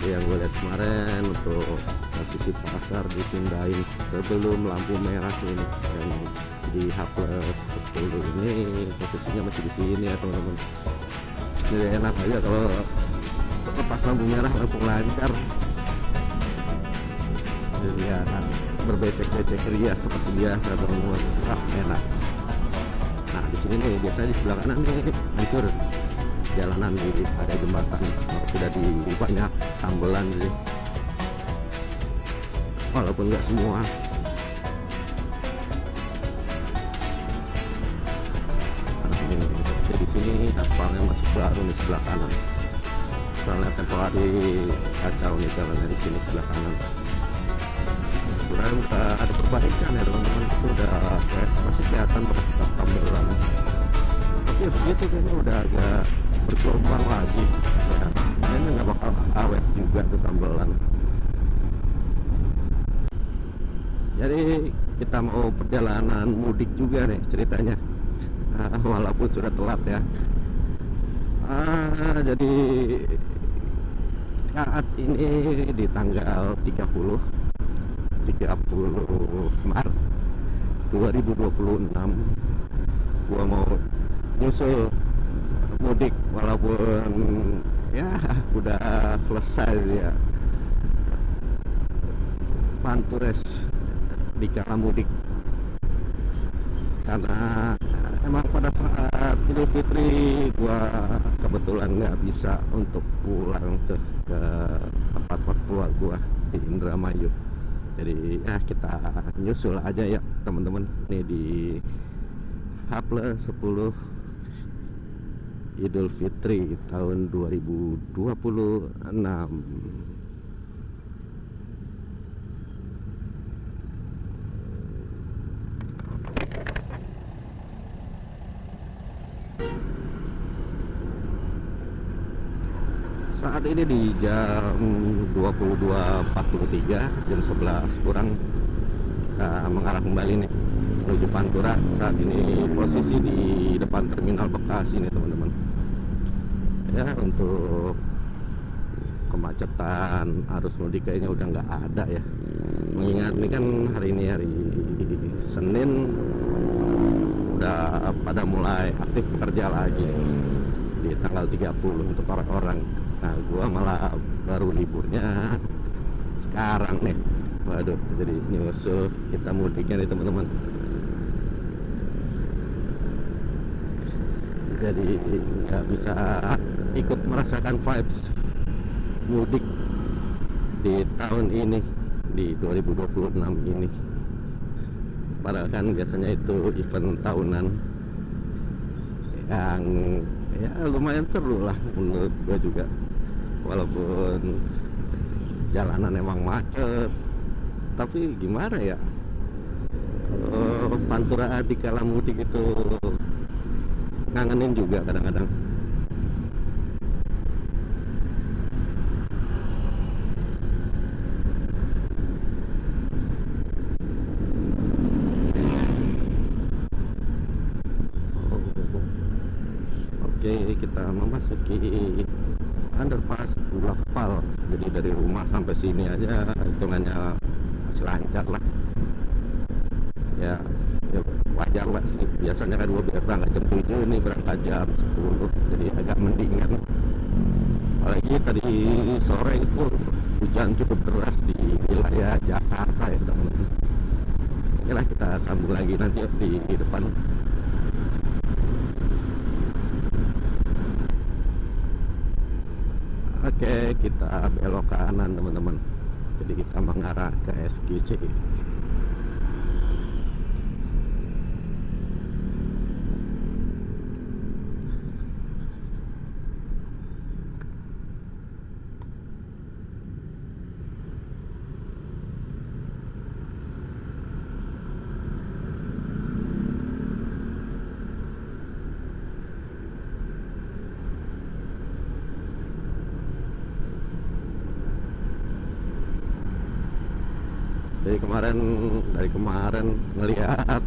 Jadi yang gue lihat kemarin untuk posisi pasar dipindahin sebelum lampu merah sini, dan di H+10 ini posisinya masih di sini ya teman-teman. Jadi enak aja kalau pas lampu merah langsung lancar. Jadi ya berbecek-becek ria seperti biasa teman-teman. Enak. Nah di sini nih biasanya di sebelah kanan nih hancur jalanan, di ada jembatan sudah di banyak tambelan sih, walaupun nggak semua. Nah, di sini aspalnya masih baru di sebelah kanan, soalnya tempo hari kacau nih jalannya di sini sebelah kanan. Sebenarnya udah ada perbaikan ya teman-teman, itu udah masih kelihatan bekas tambelan, tapi begitu kayaknya udah agak bergelombang lagi ya, kayaknya nggak bakal awet juga tuh tambelan. Jadi kita mau perjalanan mudik juga nih ceritanya, walaupun sudah telat ya. Jadi saat ini di tanggal 30 Maret 2026 gua mau nyusul mudik, walaupun ya udah selesai ya pantures di kala mudik, karena emang pada saat Idul Fitri gua kebetulan nggak bisa untuk pulang ke tempat mertua gua di Indramayu. Jadi ya kita nyusul aja ya teman-teman, nih di H+10 Idul Fitri tahun 2026. Saat ini di jam 22.43, jam 11 kurang, kita mengarah kembali nih menuju Pantura. Saat ini posisi di depan terminal Bekasi nih teman-teman. Ya, untuk kemacetan arus mudik kayaknya udah nggak ada ya, mengingat ini kan hari ini hari Senin, udah pada mulai aktif bekerja lagi di tanggal 30 untuk orang-orang. Nah gua malah baru liburnya sekarang nih. Waduh, jadi nyusul kita mudiknya nih teman-teman. Jadi nggak bisa ikut merasakan vibes mudik di tahun ini, di 2026 ini. Padahal kan biasanya itu event tahunan yang ya lumayan seru lah menurut gua juga, walaupun jalanan emang macet, tapi gimana ya, Pantura di kala mudik itu ngangenin juga kadang-kadang. Oke, kita memasuki underpass Bulak Kepal. Jadi dari rumah sampai sini aja hitungannya masih lancar lah ya, wajar lah sih. Biasanya kan gua berangkat jam 7, ini berangkat jam 10, jadi agak mendingan. Apalagi tadi sore itu hujan cukup deras di wilayah Jakarta ya teman-teman. Oke lah, kita sambung lagi nanti di depan. Oke, kita belok kanan teman-teman. Jadi kita mengarah ke SGC. Dari kemarin ngelihat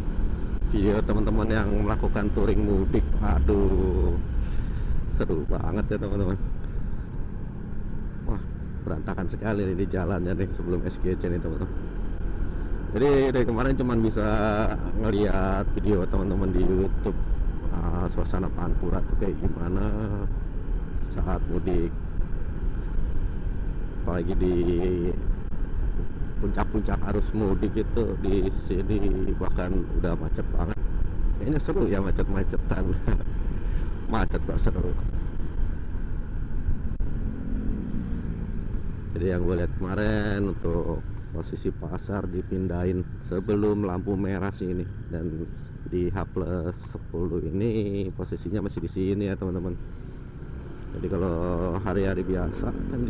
video teman-teman yang melakukan touring mudik, aduh seru banget ya teman-teman. Wah, berantakan sekali nih di jalannya nih sebelum SGC nih teman-teman. Jadi dari kemarin cuman bisa ngeliat video teman-teman di YouTube, suasana Pantura tuh kayak gimana saat mudik, apalagi di puncak-puncak arus mudik itu. Di sini bahkan udah macet banget. Kayaknya seru ya macet-macetan. Macet kok seru. Jadi yang gue lihat kemarin untuk posisi pasar dipindahin sebelum lampu merah sini, dan di H+10 ini posisinya masih di sini ya teman-teman. Jadi kalau hari-hari biasa kan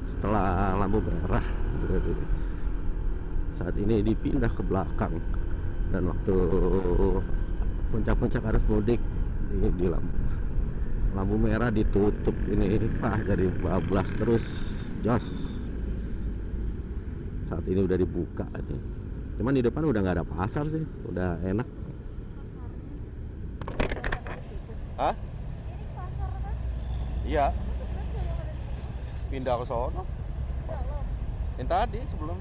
setelah lampu merah, saat ini dipindah ke belakang, dan waktu puncak-puncak arus mudik di lampu merah ditutup ini, jadi bablas terus jos. Saat ini udah dibuka nih, cuman di depan udah nggak ada pasar sih, udah enak. Hah? Iya, pindah ke sono yang tadi sebelum.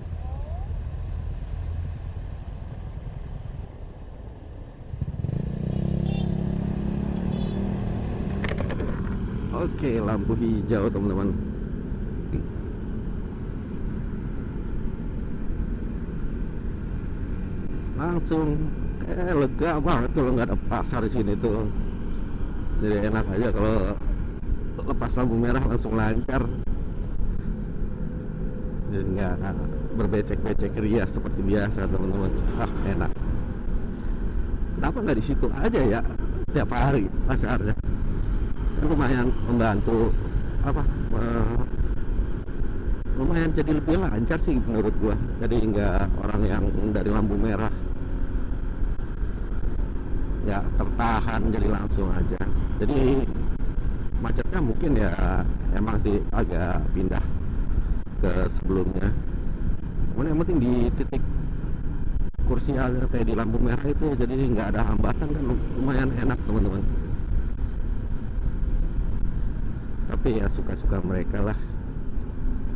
Oke, lampu hijau teman-teman. Langsung lega banget kalau nggak ada pasar di sini tuh. Jadi enak aja kalau lepas lampu merah langsung lancar. Dan nggak berbecek-becek ria seperti biasa teman-teman. Enak. Kenapa nggak di situ aja ya tiap hari pasarnya? Lumayan membantu lumayan jadi lebih lancar sih menurut gua. Jadi nggak orang yang dari lampu merah nggak tertahan, jadi langsung aja. Jadi macetnya mungkin ya emang sih agak pindah ke sebelumnya, cuman yang penting di titik kursialnya kayak di lampu merah itu jadi nggak ada hambatan kan, lumayan enak teman-teman. Tapi ya suka-suka mereka lah,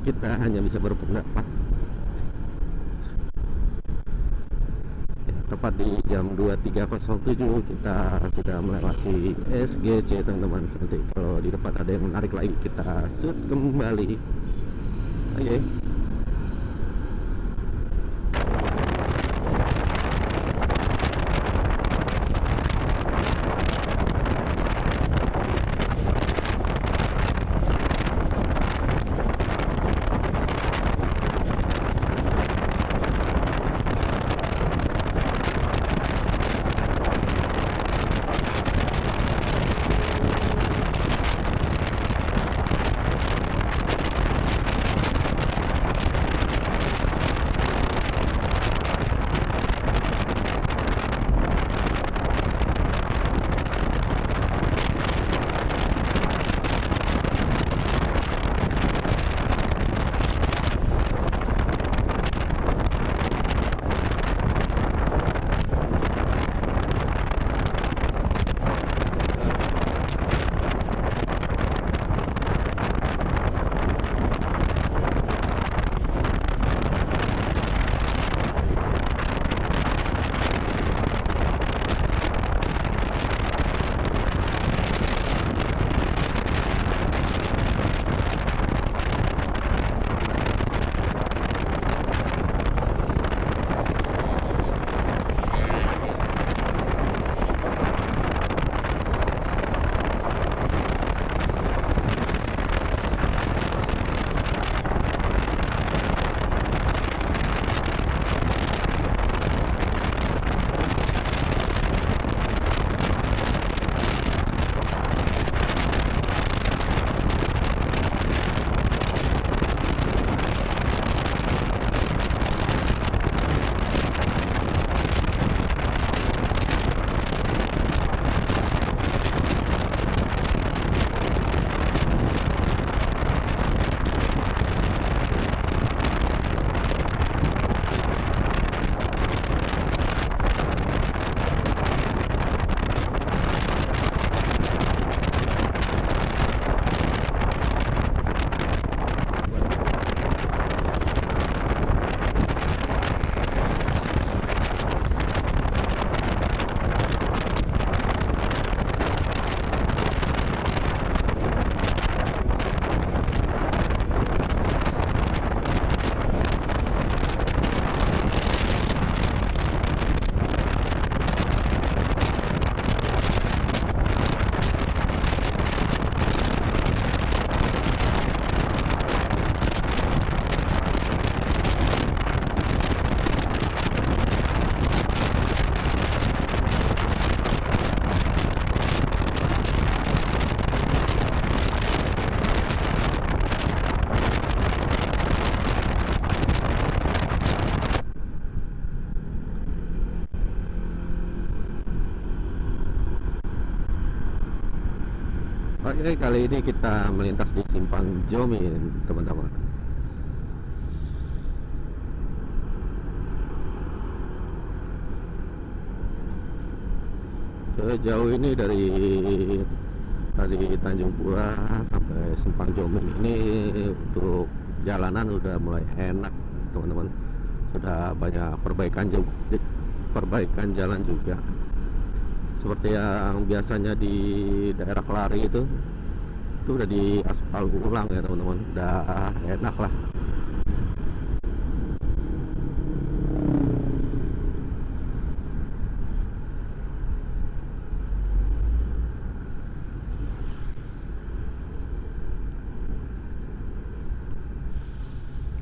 kita hanya bisa berpendapat. Ya, tepat di jam 23.07 kita sudah melewati SGC teman-teman. Nanti kalau di depan ada yang menarik lagi kita shoot kembali. Oke. Oke, kali ini kita melintas di Simpang Jomin, teman-teman. Sejauh ini dari Tanjung Pura sampai Simpang Jomin ini untuk jalanan udah mulai enak, teman-teman. Sudah banyak perbaikan jalan juga. Seperti yang biasanya di daerah Kelari itu udah di aspal ulang ya, teman-teman. Udah enak lah.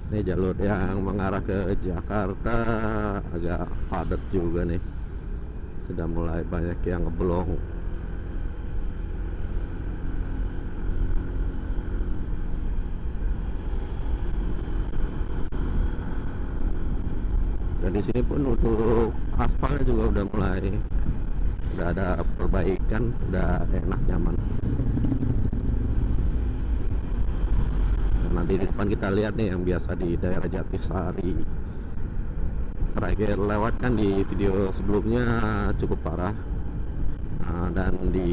Ini jalur yang mengarah ke Jakarta agak padat juga nih. Sudah mulai banyak yang ngeblong. Dan di sini pun untuk aspalnya juga udah ada perbaikan, udah enak, nyaman. Nanti di depan kita lihat nih yang biasa di daerah Jatisari. Terakhir lewat kan di video sebelumnya cukup parah. Dan di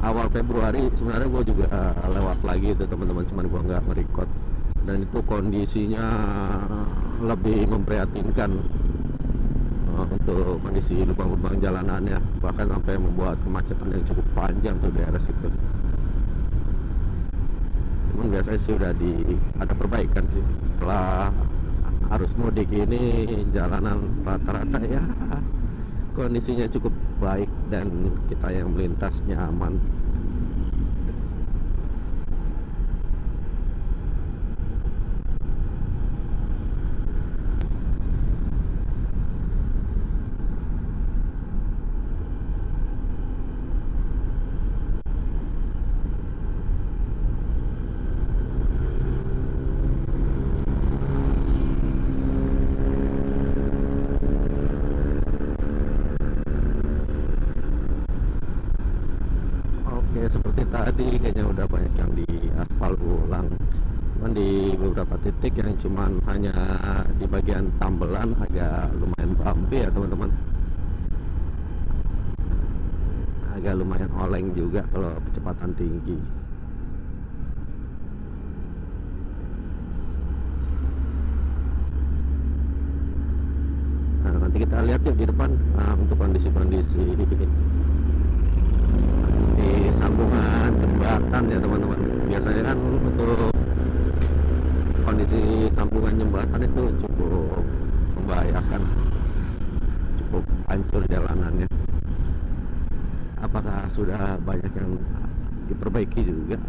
awal Februari sebenarnya gue juga lewat lagi itu, teman-teman, cuman gue nggak nge-record. Dan itu kondisinya lebih memprihatinkan untuk kondisi lubang-lubang jalanannya, bahkan sampai membuat kemacetan yang cukup panjang tuh daerah situ. Biasanya sih udah ada perbaikan sih setelah arus mudik ini. Jalanan rata-rata ya kondisinya cukup baik dan kita yang melintas nyaman. Seperti tadi kayaknya udah banyak yang di aspal ulang. Cuman di beberapa titik yang cuman hanya di bagian tambelan agak lumayan bumpy ya, teman-teman. Agak lumayan oleng juga kalau kecepatan tinggi. Nah, nanti kita lihat yuk di depan untuk kondisi-kondisi di sambungan jembatan ya, teman-teman. Biasanya kan untuk kondisi sambungan jembatan itu cukup membahayakan, cukup hancur jalanannya. Apakah sudah banyak yang diperbaiki juga?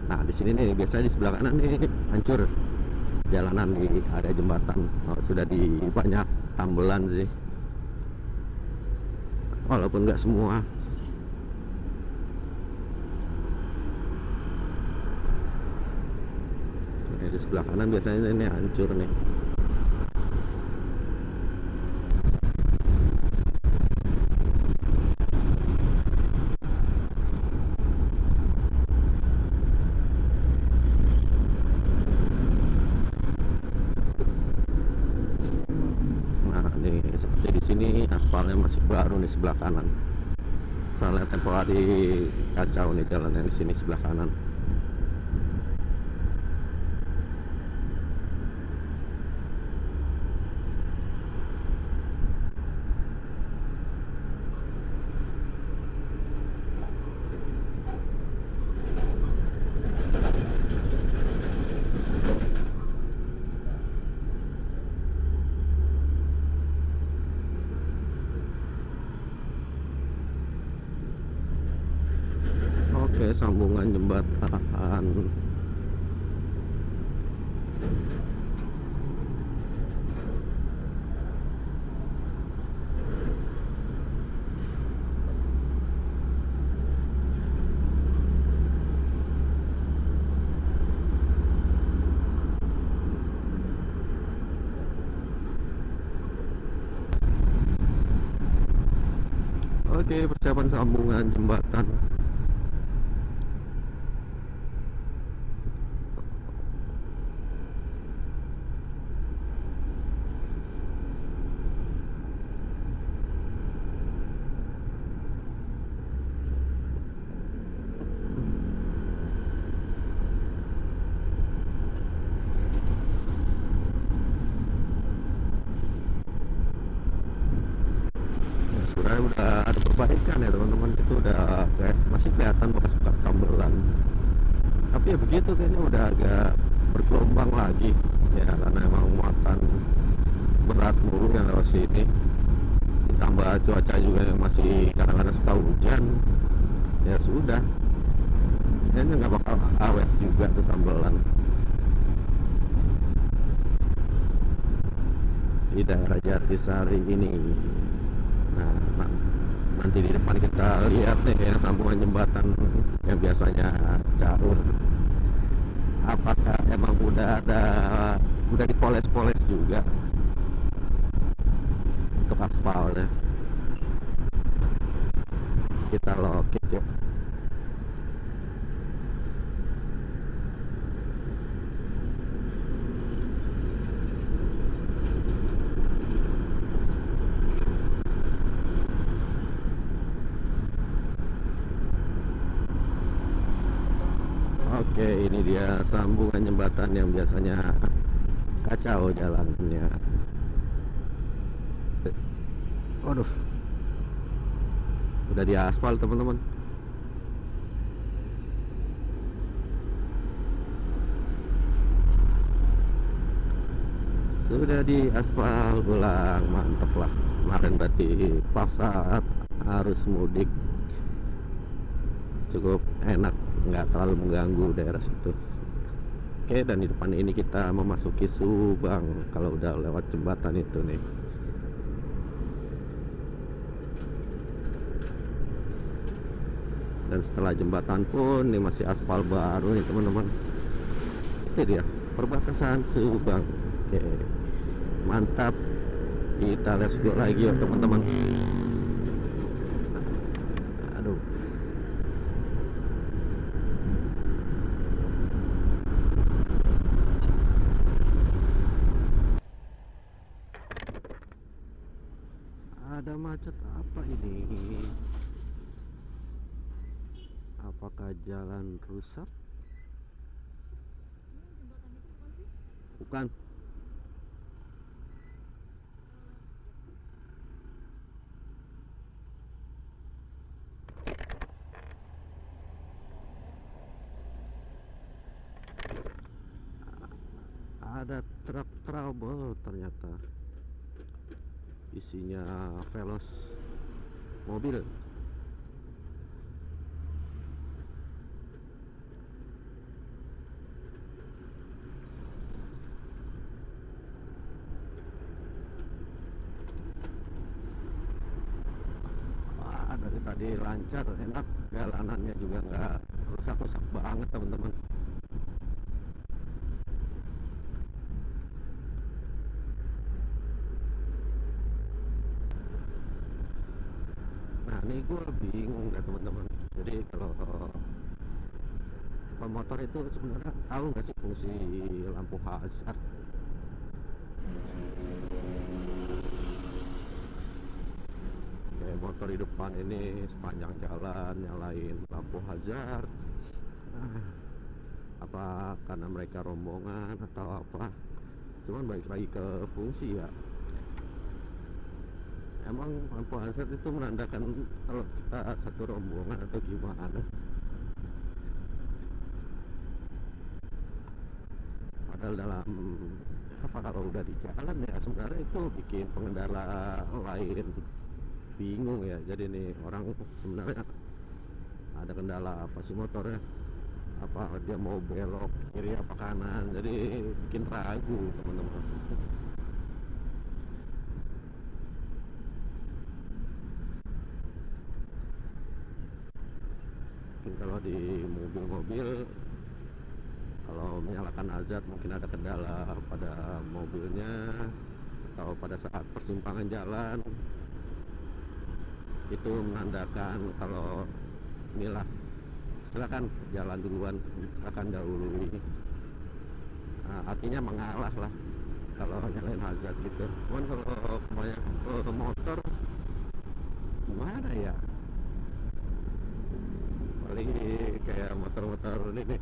Nah, di sini nih biasanya di sebelah kanan nih hancur jalanan di area jembatan. Sudah di banyak tambelan sih, walaupun nggak semua. Di sebelah kanan biasanya ini hancur nih. Seperti di sini aspalnya masih baru nih sebelah kanan. Soalnya tempo hari kacau nih jalannya di sini sebelah kanan. Oke, sambungan jembatan. Oke, persiapan sambungan jembatan. Sebenarnya udah ada perbaikan ya teman-teman, itu udah kayak masih kelihatan bekas-bekas tambelan, tapi ya begitu kayaknya udah agak bergelombang lagi ya, karena emang muatan berat mulu yang lewat sini, ditambah cuaca juga yang masih kadang-kadang suka hujan, ya sudah, kayaknya nggak bakal awet juga tuh tambelan di daerah Jatisari ini. Nah, nanti di depan kita lihat nih ya, sambungan jembatan yang biasanya jalur, apakah emang udah dipoles-poles juga untuk aspalnya. Kita lokit yuk. Oke, ini dia sambungan jembatan yang biasanya kacau jalannya. Waduh, udah di aspal teman-teman. Sudah di aspal ulang, mantep lah. Kemarin berarti pas saat arus mudik cukup enak, nggak terlalu mengganggu daerah situ. Oke, dan di depan ini kita memasuki Subang kalau udah lewat jembatan itu nih. Dan setelah jembatan pun ini masih aspal baru nih teman-teman. Itu dia perbatasan Subang. Oke, mantap, kita let's go lagi ya teman-teman. Aduh, ada macet apa ini? Apakah jalan rusak? Bukan. Ada truk trouble ternyata, isinya Veloz mobil. Wah, dari tadi lancar, enak, jalanannya juga nggak rusak-rusak banget teman-teman. Nah, ini gue bingung deh teman-teman. Jadi kalau pemotor itu sebenarnya tahu nggak sih fungsi lampu hazard? Kayak motor di depan ini sepanjang jalan nyalain lampu hazard. Ah, apa karena mereka rombongan atau apa? Cuman balik lagi ke fungsi ya. Emang lampu hazard itu menandakan kalau kita satu rombongan atau gimana? Padahal dalam apa, kalau udah di jalan ya sebenarnya itu bikin pengendara lain bingung ya. Jadi nih orang sebenarnya ada kendala apa sih motornya, apa dia mau belok kiri apa kanan, jadi bikin ragu teman-teman. Mungkin kalau di mobil-mobil, kalau menyalakan azab mungkin ada kendala pada mobilnya, atau pada saat persimpangan jalan itu menandakan kalau inilah, silakan jalan duluan, silakan dahului. Nah, artinya mengalah lah kalau nyalain hazard gitu. Cuman kalau banyak motor gimana ya, paling kayak motor-motor ini nih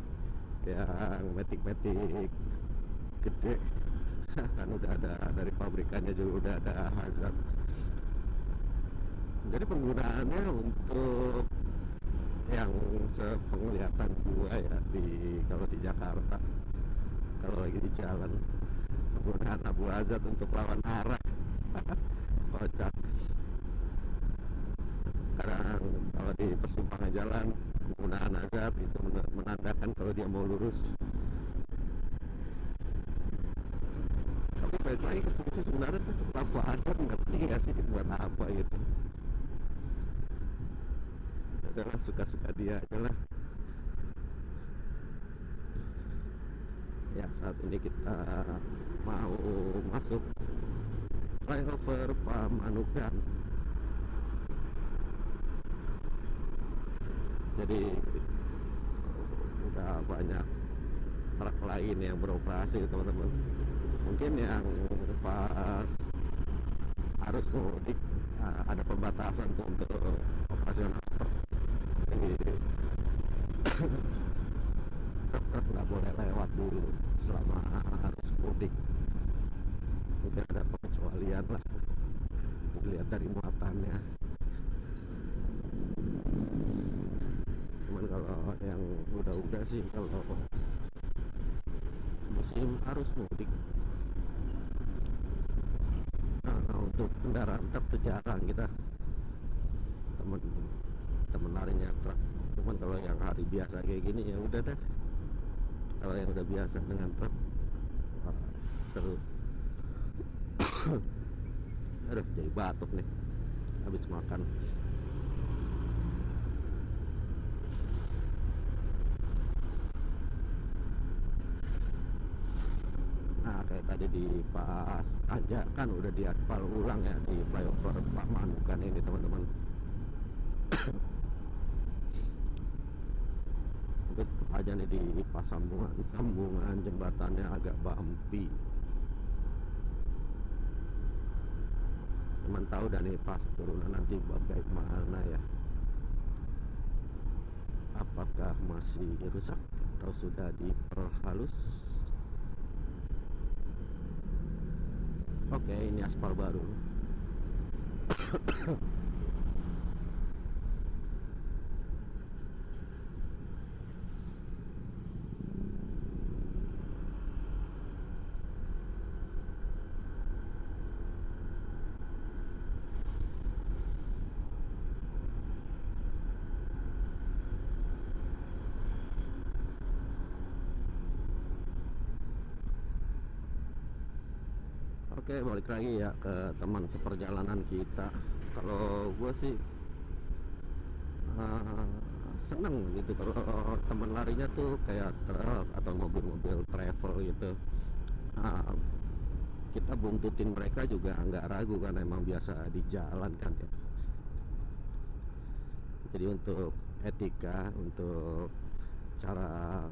yang metik-metik gede kan udah ada dari pabrikannya, juga udah ada hazard. Jadi penggunaannya untuk yang sepenglihatan gua ya, kalau di Jakarta, kalau lagi di jalan, penggunaan abu hazard untuk lawan arah kocak. Kadang kalau di persimpangan jalan penggunaan hazard itu menandakan kalau dia mau lurus. Tapi balik lagi ke fungsi sebenarnya tuh, lampu hazard ngerti nggak sih buat apa gitu. Adalah suka-suka dia aja lah. Ya, saat ini kita mau masuk flyover Pamanukan. Jadi udah banyak truk lain yang beroperasi teman-teman. Mungkin yang pas arus mudik ada pembatasan tuh untuk operasional truk. Jadi truk nggak boleh lewat dulu selama arus mudik. Mungkin ada pengecualian lah, dilihat dari muatannya. Cuman kalau yang udah sih, kalau musim arus mudik, untuk kendaraan truk tuh jarang kita temen larinya truk. Cuman kalau yang hari biasa kayak gini ya udah dah, kalau yang udah biasa dengan truk, wah, seru. Aduh, jadi batuk nih habis makan. Nah, kayak tadi di pas aja kan udah diaspal ulang ya di flyover Pamanukan ini teman-teman. Tapi tetap aja nih di pas sambungan jembatannya agak bumpy. Cuman tahu dan nih pas turunan nanti bagaimana ya, apakah masih rusak atau sudah diperhalus. Oke, ini aspal baru. Oke, balik lagi ya ke teman seperjalanan kita. Kalau gue sih seneng gitu kalau teman larinya tuh kayak truk atau mobil-mobil travel gitu. Kita buntutin mereka juga nggak ragu kan, emang biasa di jalan kan ya. Jadi untuk etika, untuk cara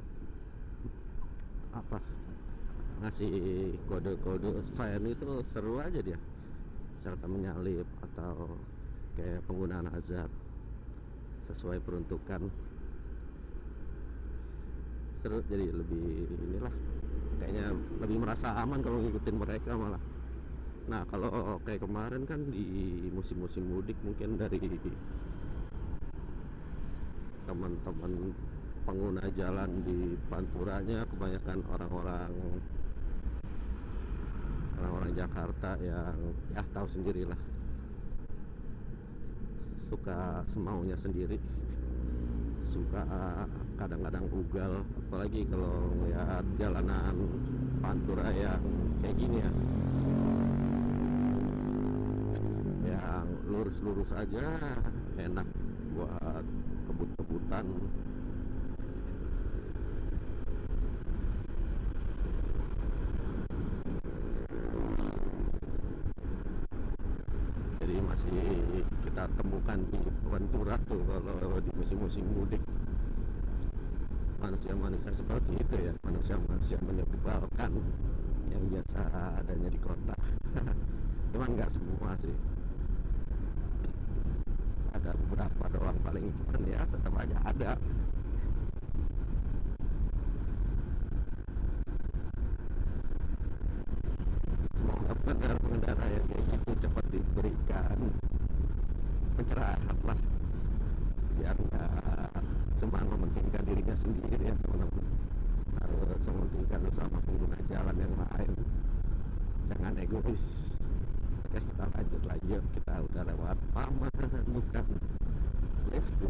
apa ngasih kode-kode sign itu seru aja dia, serta menyalip atau kayak penggunaan hazard sesuai peruntukan, seru. Jadi lebih inilah, kayaknya lebih merasa aman kalau ngikutin mereka malah. Nah, kalau kayak kemarin kan di musim-musim mudik, mungkin dari teman-teman pengguna jalan di Panturanya kebanyakan orang-orang Jakarta yang ya tahu sendirilah, suka semaunya sendiri. suka kadang-kadang ugal, apalagi kalau ngeliat jalanan Pantura yang kayak gini ya, yang lurus-lurus aja enak buat kebut-kebutan. Jadi masih kita temukan di Pantura tuh kalau di musim-musim mudik, manusia-manusia seperti itu ya, manusia-manusia menyebalkan yang biasa adanya di kota. Cuman nggak semua sih, ada beberapa doang paling, cuman ya tetap aja ada. Semoga pengendara-pengendara yang kayak gitu cepat diberikan pencerahan lah, biar nggak cuma mementingkan dirinya sendiri ya teman-teman, harus mementingkan sama pengguna jalan yang lain, jangan egois. Oke, kita lanjut lagi yuk, kita udah lewat Pamanukan, let's go.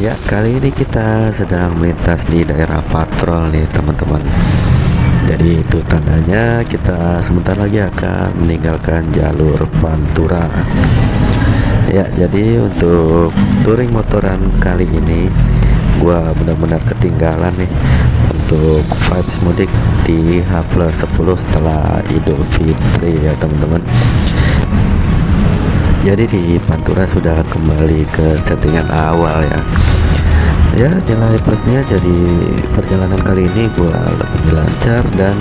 Ya, kali ini kita sedang melintas di daerah Patrol nih teman-teman. Jadi itu tandanya kita sebentar lagi akan meninggalkan jalur Pantura. Ya, jadi untuk touring motoran kali ini gua benar-benar ketinggalan nih untuk vibes mudik di H+10 setelah Idul Fitri ya teman-teman. Jadi di Pantura sudah kembali ke settingan awal ya. Ya, nilai plusnya jadi perjalanan kali ini gua lebih lancar, dan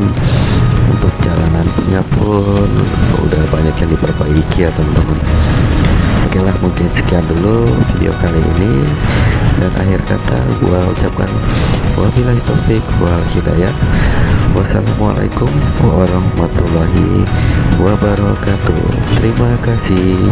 untuk jalanan punya pun udah banyak yang diperbaiki ya teman-teman. Oke lah, mungkin sekian dulu video kali ini, dan akhir kata gua ucapkan wabillahi taufik wal hidayah. Wassalamualaikum warahmatullahi wabarakatuh. Terima kasih.